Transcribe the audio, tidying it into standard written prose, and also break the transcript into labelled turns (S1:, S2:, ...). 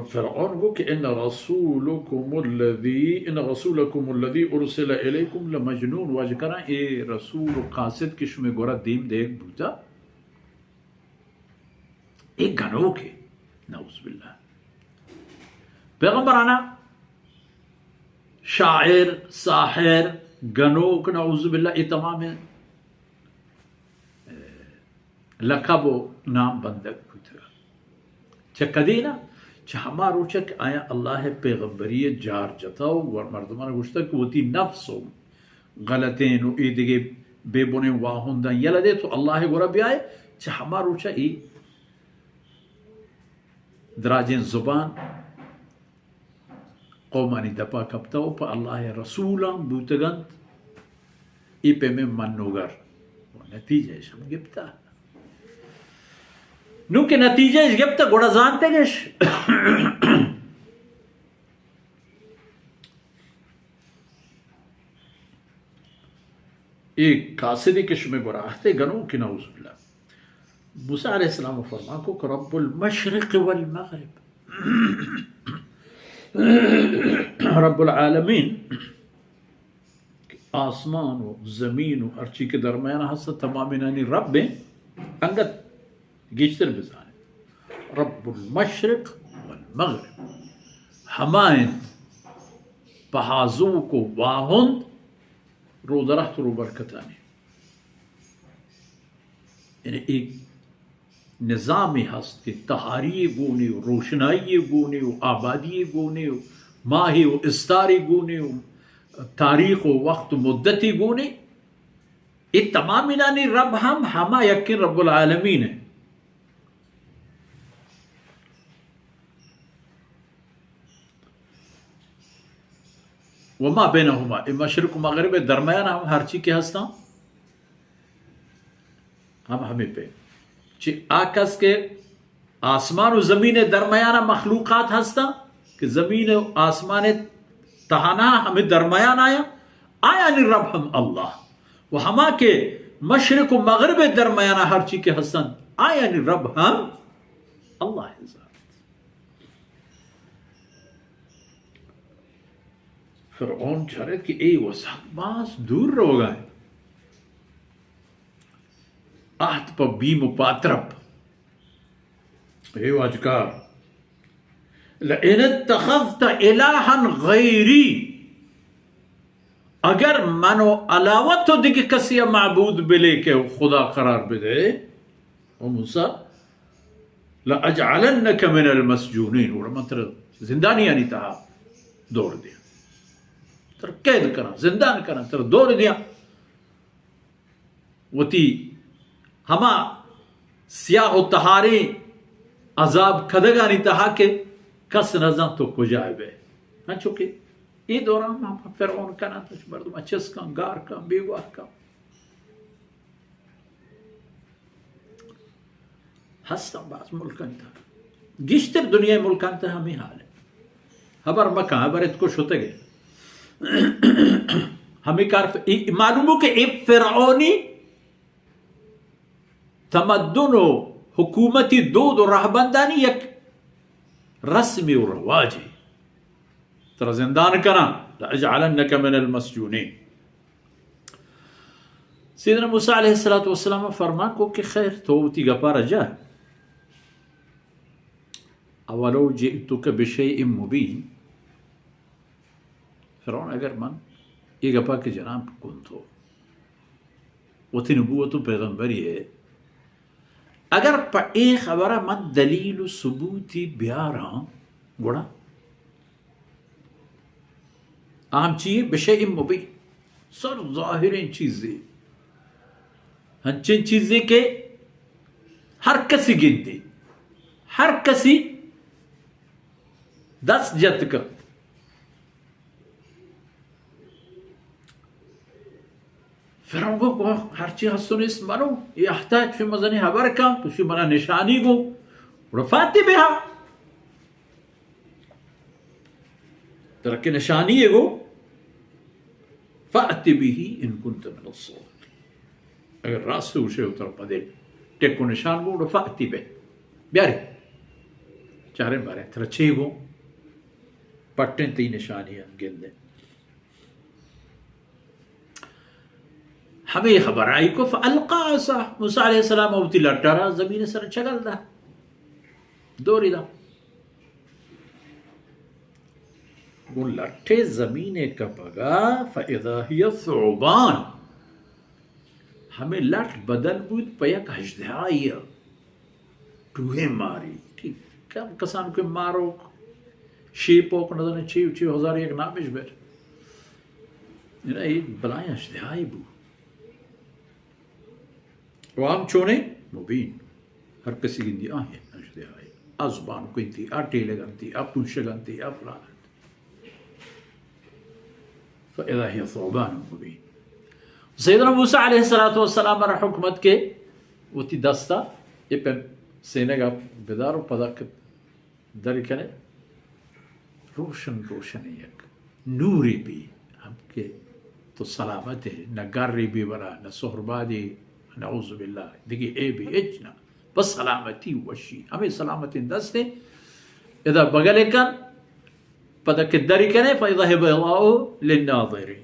S1: فرعون गो कि इन रसूलकुम الذي उरसिल इलैकुम लमजनून वजकरा ए रसूल कासिद किश में गोरा दीम देख बूता एक गनो के नऊज़ बिल्लाह पैगंबराना शायर साहिर गनोक नऊज़ बिल्लाह ये तमाम है लकब नाम बंदक बूता चकदीना हमारो चक आया अल्लाह पैगंबरी जार जताओ वर मर्दमान गुश्ता कि वती नफ्सो गलतें नो ईदगे बेबुने वाहुंदा यला दे तो अल्लाह गोरा भी आए हमारो चा ई दराजें जुबान कौमानी दपा कपताओ पर अल्लाह रसूला बूतगंत ई पे में मनोगर नतीजे शम गिफ्ता नु के नतीजे गिफ्ता गोड़ा जानते गश एक कासिदी किस्म गुराहते गनों की नऊज़ बिल्लाह मूसा अलैहिस्सलाम फरमा को रब्बुल मशरिक़ वल मग़रिब रब्बुल आलमीन आसमान व ज़मीन व हर चीज़ के दरमियान हस्ता तमाम नानी रब अंगत गिश्तर बिजाने रब्बुल मशरिक़ वल मग़रिब हमायन पहाज़ों को वाहुंद रोज़रह रो बरकतानी यानी एक निज़ाम हस्त के तहारी गोने रोशनाई गोने आबादी गोने माही व इस्तारी गोने तारीख़ व वक्त मुद्दती गोने ये तमाम नानी रब हम हमा यकीन रब्बुल आलमीन है वमा बैनहुमा मशरिक़ मग़रिब दरमियान हम हर चीज़ के हस्ता हम हमें पे आकाश के आसमान और ज़मीन दरमियाना मखलूक़ात हस्ता कि ज़मीन और आसमान तहाना हमें दरमियान आया नि रब हम अल्लाह वो हमा के मशरिक़ व मग़रिब दरमियाना हर चीज़ के हसन आया नि रब हम अल्लाह फ़िरऔन चरत कि ए वसक बास दूर रह गए आहत पर बीम पात्रप हे वाजकार लइन इत्तख़ज़्त इलाहन गैरी अगर मानो अलावा तो दिखे कसी माबूद बिले के खुदा करार बिदे ओ मूसा लअजअलन्नक मिनल मस्जूनीन और मतलब जिंदानी यानी तहा दौड़ दिया तर कैद करा जिंदान करा तर दौड़ दिया वती हमा सियाह तहारे अजाब खदगानी तहा के कस नजा तो कुजाबे ना चुके ये दौरान हम फ़िरऔन कना तो मर्दम अच्छस का गार का बेवाह का हस्ता बास मुल्कन था गिश्तर दुनिया मुल्कन था हमें हाल है हबर मका हबर इतको शुते गए हमें कार मालूम हो कि एक फ़िरऔनी तमद्दुन हुकूमती दूध और रहबंदानी एक रस्मी और रवाज है तरह जिंदान करा लअजअलन्नक मिनल मस्जूनीन सैयदना मूसा अलैहिस्सलातु वस्सलाम फरमा को कि खैर तो उती गपार जा अवलो जिअतुक बिशैइन मुबीन फ़िरऔन अगर मन ये गपा के जनाब कौन तो वती नबूवत पैगंबरी है अगर पे खबरा मन दलील सबूती ब्यारा गोड़ा आम चीज़ बिशैइन मुबीन सर ज़ाहिर चीज़ें हंचिन चीज़ें के हर कसी गिनती हर कसी 10 जत का फ़िरऔन को हर चीज़ हसुनिस मनो यहताज फी मज़नी हबरका तो फी मना निशानी को रफ़ाती बिहा तरक्की निशानी है गो फ़अति बिही इन कुंत मिन अस्सादिक़ीन अगर रास्ते उसे उतर पदे टेको निशान को रफ़ाती बे ब्यारे चारे बारे तरचेगो पट्टे ती निशानियां गिल्दे हमें खबर आई को फअल्का असा मूसा अलैहिस्सलाम अवती लट्टारा जमीन सर चगल दा दौरी दा वो लट्ठे जमीने का पगा फइदा हिय थुबान हमें लट बदल बुद पयक हजदाई टूहे मारी ठीक कम कसान के मारो शीपोक नदन चीव चीव हजार एक नामिश बेर ये बलाय हजदाई बू वाम चोने मुबीन हर किसी गिंदी आहे हजदाई अज़बान को इंती आटे लगनती अपुश लगनती अफला فإذا هي ثعبان مبين سيدنا موسى عليه الصلاة والسلام مر حكمت के وتي دستا इपन सेने का बेदारो पदाक दर करे रोशन रोशन एक नूरी भी हमके तो सलामत है न गारी भी बना न सोहरबादी नऊज़ बिल्लाह देखिए ए भी इजना बस सलामती वशी हमें सलामती दस्ते इधर बगल कर पदक दरी करे फ़इज़ा हिय बैज़ाउ लिन्नाज़िरीन